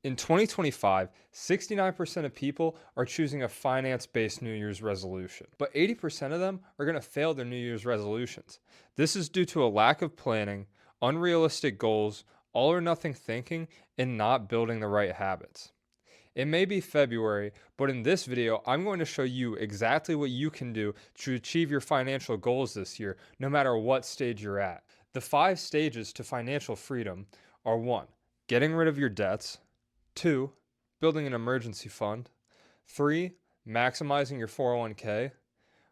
In 2025, 69% of people are choosing a finance based New Year's resolution, but 80% of them are going to fail their New Year's resolutions. This is due to a lack of planning, unrealistic goals, all or nothing thinking, and not building the right habits. It may be February, but in this video, I'm going to show you exactly what you can do to achieve your financial goals this year, no matter what stage you're at. The 5 stages to financial freedom are 1. Getting rid of your debts. 2. Building an emergency fund. 3. Maximizing your 401k.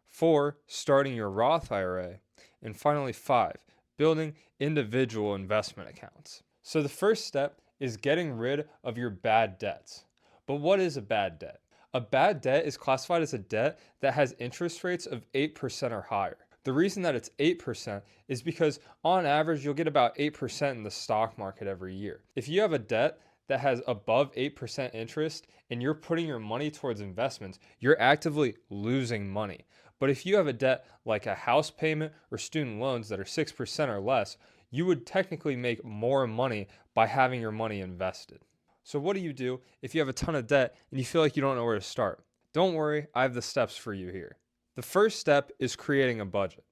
4. Starting your Roth IRA. And finally, 5. Building individual investment accounts. So the first step is getting rid of your bad debts. But what is a bad debt? A bad debt is classified as a debt that has interest rates of 8% or higher. The reason that it's 8% is because on average, you'll get about 8% in the stock market every year. If you have a debt that has above 8% interest and you're putting your money towards investments, you're actively losing money. But if you have a debt like a house payment or student loans that are 6% or less, you would technically make more money by having your money invested. So, what do you do if you have a ton of debt and you feel like you don't know where to start? Don't worry, I have the steps for you here. The first step is creating a budget.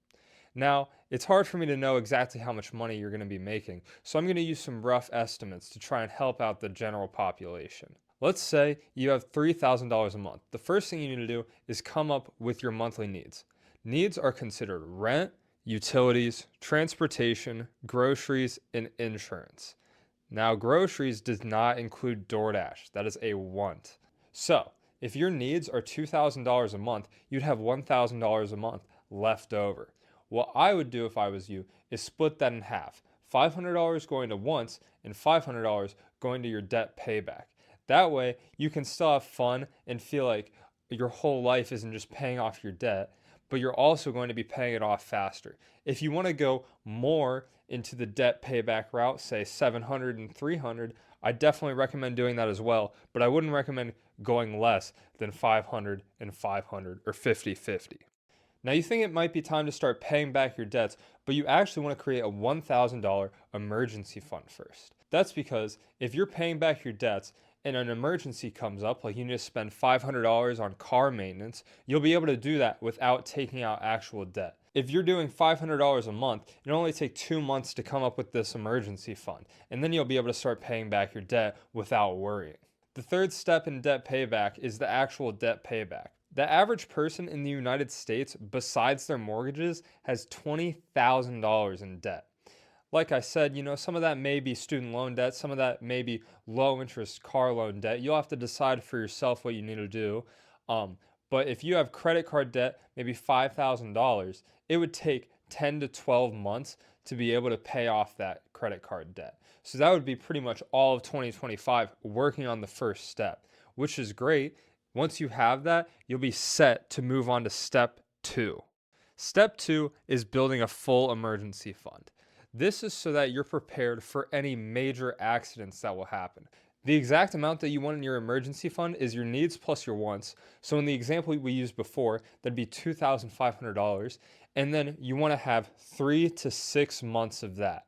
Now, it's hard for me to know exactly how much money you're going to be making, so I'm going to use some rough estimates to try and help out the general population. Let's say you have $3,000 a month. The first thing you need to do is come up with your monthly needs. Needs are considered rent, utilities, transportation, groceries, and insurance. Now, groceries does not include DoorDash. That is a want. So, if your needs are $2,000 a month, you'd have $1,000 a month left over. What I would do if I was you is split that in half. $500 going to wants and $500 going to your debt payback. That way, you can still have fun and feel like your whole life isn't just paying off your debt, but you're also going to be paying it off faster. If you want to go more into the debt payback route, say 700 and 300, I definitely recommend doing that as well, but I wouldn't recommend going less than 500 and 500 or 50-50. Now you think it might be time to start paying back your debts, but you actually want to create a $1,000 emergency fund first. That's because if you're paying back your debts and an emergency comes up, like you need to spend $500 on car maintenance, you'll be able to do that without taking out actual debt. If you're doing $500 a month, it'll only take 2 months to come up with this emergency fund, and then you'll be able to start paying back your debt without worrying. The third step in debt payback is the actual debt payback. The average person in the United States, besides their mortgages, has $20,000 in debt. Like I said, some of that may be student loan debt, some of that may be low interest car loan debt. You'll have to decide for yourself what you need to do. Um, but if you have credit card debt, maybe $5,000, it would take 10 to 12 months to be able to pay off that credit card debt. So that would be pretty much all of 2025 working on the first step, which is great. Once you have that, you'll be set to move on to step 2. Step 2 is building a full emergency fund. This is so that you're prepared for any major accidents that will happen. The exact amount that you want in your emergency fund is your needs plus your wants. So in the example we used before, that'd be $2,500. And then you want to have 3 to 6 months of that.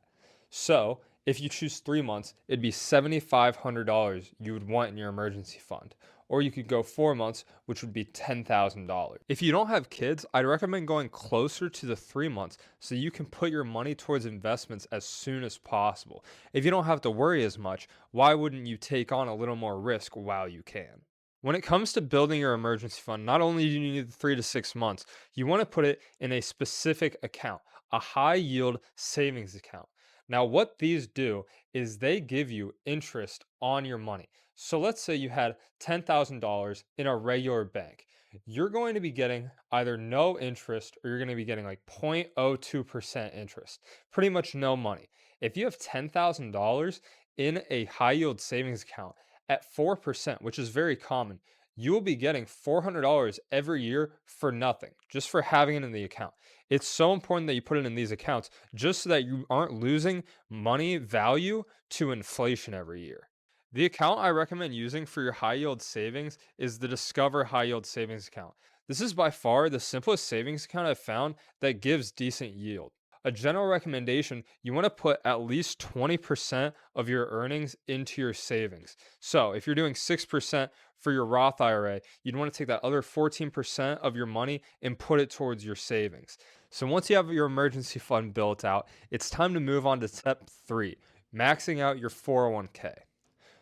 So if you choose 3 months, it'd be $7,500 you would want in your emergency fund. Or you could go 4 months, which would be $10,000. If you don't have kids, I'd recommend going closer to the 3 months so you can put your money towards investments as soon as possible. If you don't have to worry as much, why wouldn't you take on a little more risk while you can? When it comes to building your emergency fund, not only do you need the 3 to 6 months, you want to put it in a specific account, a high yield savings account. Now, what these do is they give you interest on your money. So let's say you had $10,000 in a regular bank. You're going to be getting either no interest or you're going to be getting like 0.02% interest, pretty much no money. If you have $10,000 in a high yield savings account at 4%, which is very common, you will be getting $400 every year for nothing, just for having it in the account. It's so important that you put it in these accounts just so that you aren't losing money value to inflation every year. The account I recommend using for your high yield savings is the Discover High Yield Savings Account. This is by far the simplest savings account I've found that gives decent yield. A general recommendation, you want to put at least 20% of your earnings into your savings. So if you're doing 6% for your Roth IRA, you'd want to take that other 14% of your money and put it towards your savings. So once you have your emergency fund built out, it's time to move on to step 3, maxing out your 401k.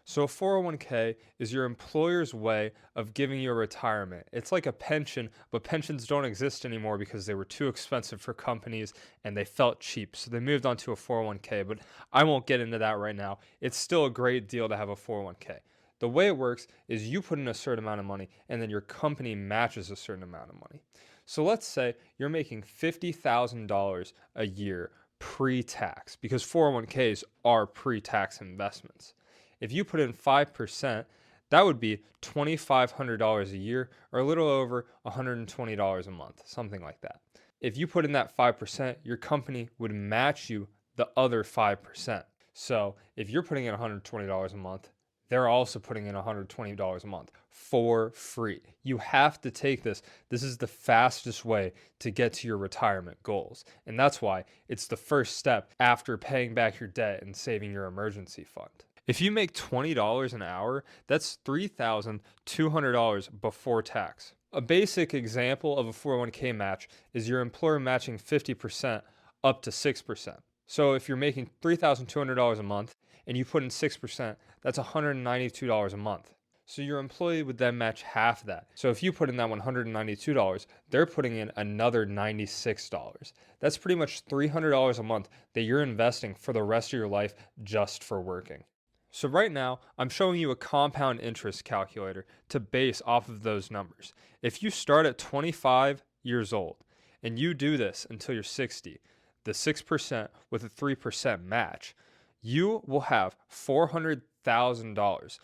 So a 401k is your employer's way of giving you a retirement. It's like a pension, but pensions don't exist anymore because they were too expensive for companies and they felt cheap. So they moved on to a 401k, but I won't get into that right now. It's still a great deal to have a 401k. The way it works is you put in a certain amount of money and then your company matches a certain amount of money. So let's say you're making $50,000 a year pre-tax, because 401ks are pre-tax investments. If you put in 5%, that would be $2,500 a year, or a little over $120 a month, something like that. If you put in that 5%, your company would match you the other 5%. So if you're putting in $120 a month, they're also putting in $120 a month for free. You have to take this. This is the fastest way to get to your retirement goals. And that's why it's the first step after paying back your debt and saving your emergency fund. If you make $20 an hour, that's $3,200 before tax. A basic example of a 401k match is your employer matching 50% up to 6%. So if you're making $3,200 a month and you put in 6%, that's $192 a month. So your employee would then match half that. So if you put in that $192, they're putting in another $96. That's pretty much $300 a month that you're investing for the rest of your life just for working. So right now, I'm showing you a compound interest calculator to base off of those numbers. If you start at 25 years old and you do this until you're 60, the 6% with a 3% match, you will have $400,000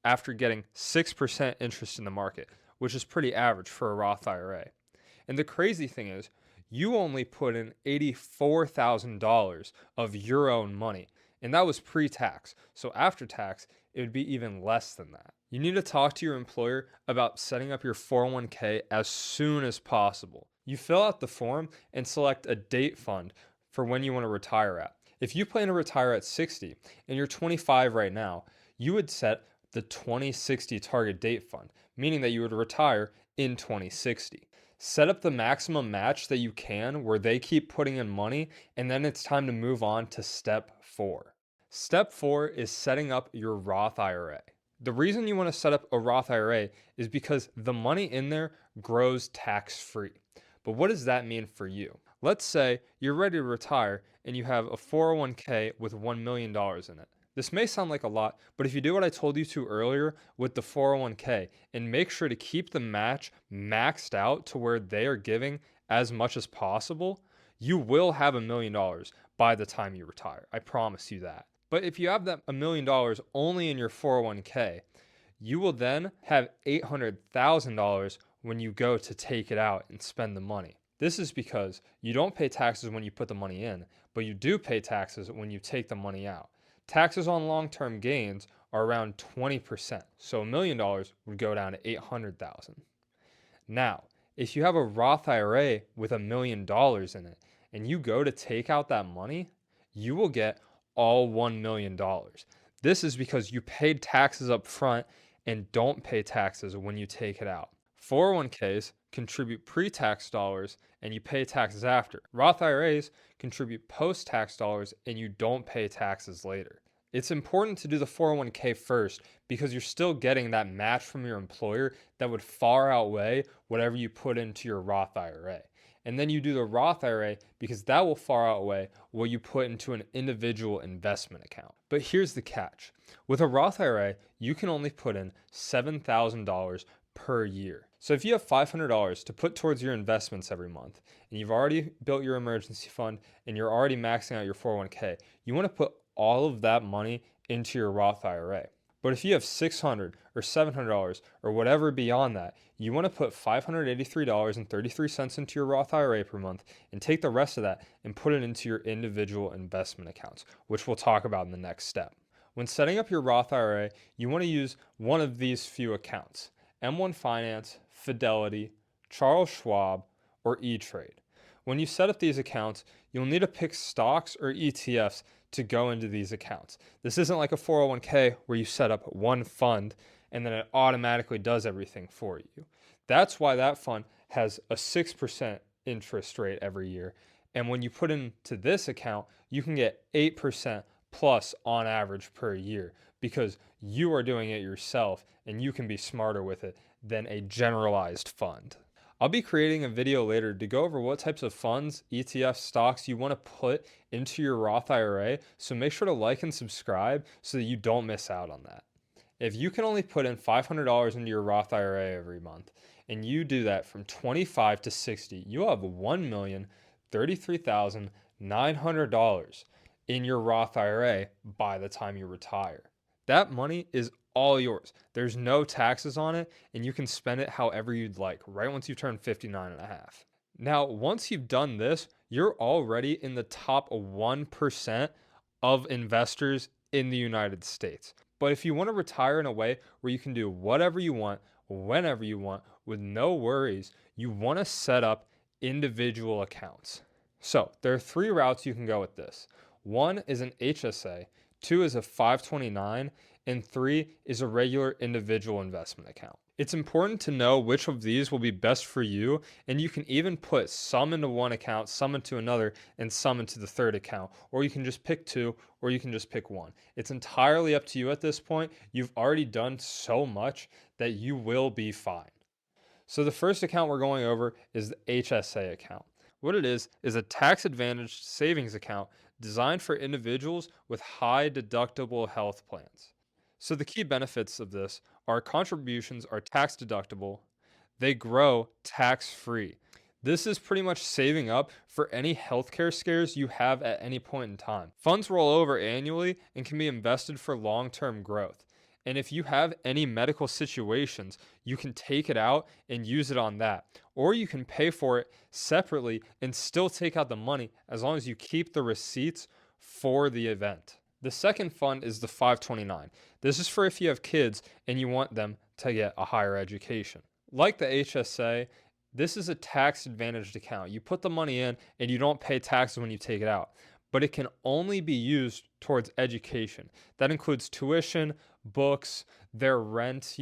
after getting 6% interest in the market, which is pretty average for a Roth IRA. And the crazy thing is, you only put in $84,000 of your own money. And that was pre-tax. So after tax, it would be even less than that. You need to talk to your employer about setting up your 401k as soon as possible. You fill out the form and select a date fund for when you want to retire at. If you plan to retire at 60 and you're 25 right now, you would set the 2060 target date fund, meaning that you would retire in 2060. Set up the maximum match that you can where they keep putting in money, and then it's time to move on to step 4. Step 4 is setting up your Roth IRA. The reason you want to set up a Roth IRA is because the money in there grows tax-free. But what does that mean for you? Let's say you're ready to retire and you have a 401k with $1 million in it. This may sound like a lot, but if you do what I told you to earlier with the 401k and make sure to keep the match maxed out to where they are giving as much as possible, you will have $1 million by the time you retire. I promise you that. But if you have that $1 million only in your 401k, you will then have $800,000 when you go to take it out and spend the money. This is because you don't pay taxes when you put the money in, but you do pay taxes when you take the money out. Taxes on long-term gains are around 20%, so $1 million would go down to $800,000. Now, if you have a Roth IRA with $1 million in it and you go to take out that money, you will get all $1 million. This is because you paid taxes up front and don't pay taxes when you take it out. 401ks contribute pre-tax dollars and you pay taxes after. Roth IRAs contribute post-tax dollars and you don't pay taxes later. It's important to do the 401k first because you're still getting that match from your employer that would far outweigh whatever you put into your Roth IRA. And then you do the Roth IRA because that will far outweigh what you put into an individual investment account. But here's the catch. With a Roth IRA, you can only put in $7,000 per year. So if you have $500 to put towards your investments every month, and you've already built your emergency fund, and you're already maxing out your 401k, you want to put all of that money into your Roth IRA. But if you have $600 or $700 or whatever beyond that, you want to put $583.33 into your Roth IRA per month and take the rest of that and put it into your individual investment accounts, which we'll talk about in the next step. When setting up your Roth IRA, you want to use one of these few accounts: M1 Finance, Fidelity, Charles Schwab, or E-Trade. When you set up these accounts, you'll need to pick stocks or ETFs to go into these accounts. This isn't like a 401k where you set up one fund and then it automatically does everything for you. That's why that fund has a 6% interest rate every year. And when you put into this account, you can get 8% plus on average per year because you are doing it yourself and you can be smarter with it than a generalized fund. I'll be creating a video later to go over what types of funds, ETFs, stocks you want to put into your Roth IRA. So make sure to like and subscribe so that you don't miss out on that. If you can only put in $500 into your Roth IRA every month and you do that from 25 to 60, you'll have $1,033,900 in your Roth IRA by the time you retire. That money is all yours. There's no taxes on it, and you can spend it however you'd like right once you turn 59 and a half. Now, once you've done this, you're already in the top 1% of investors in the United States. But if you want to retire in a way where you can do whatever you want, whenever you want, with no worries, you want to set up individual accounts. So there are three routes you can go with this. One is an HSA, two is a 529, and three is a regular individual investment account. It's important to know which of these will be best for you, and you can even put some into one account, some into another, and some into the third account. Or you can just pick two, or you can just pick one. It's entirely up to you at this point. You've already done so much that you will be fine. So the first account we're going over is the HSA account. What it is a tax advantaged savings account designed for individuals with high deductible health plans. So the key benefits of this are contributions are tax deductible, they grow tax free. This is pretty much saving up for any healthcare scares you have at any point in time. Funds roll over annually and can be invested for long term growth. And if you have any medical situations, you can take it out and use it on that. Or you can pay for it separately and still take out the money as long as you keep the receipts for the event. The second fund is the 529. This is for if you have kids and you want them to get a higher education. Like the HSA, this is a tax advantaged account. You put the money in and you don't pay taxes when you take it out, but it can only be used towards education. That includes tuition, books, their rent,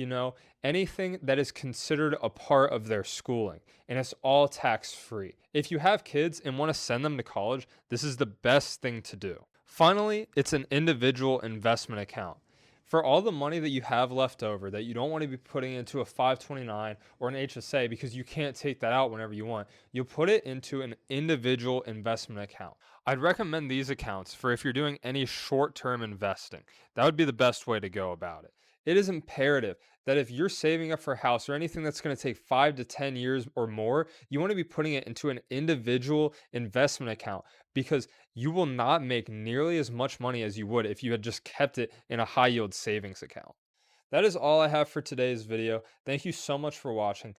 anything that is considered a part of their schooling. And it's all tax free. If you have kids and want to send them to college, this is the best thing to do. Finally, it's an individual investment account. For all the money that you have left over that you don't want to be putting into a 529 or an HSA because you can't take that out whenever you want, you'll put it into an individual investment account. I'd recommend these accounts for if you're doing any short-term investing. That would be the best way to go about it. It is imperative that if you're saving up for a house or anything that's going to take 5 to 10 years or more, you want to be putting it into an individual investment account because you will not make nearly as much money as you would if you had just kept it in a high yield savings account. That is all I have for today's video. Thank you so much for watching.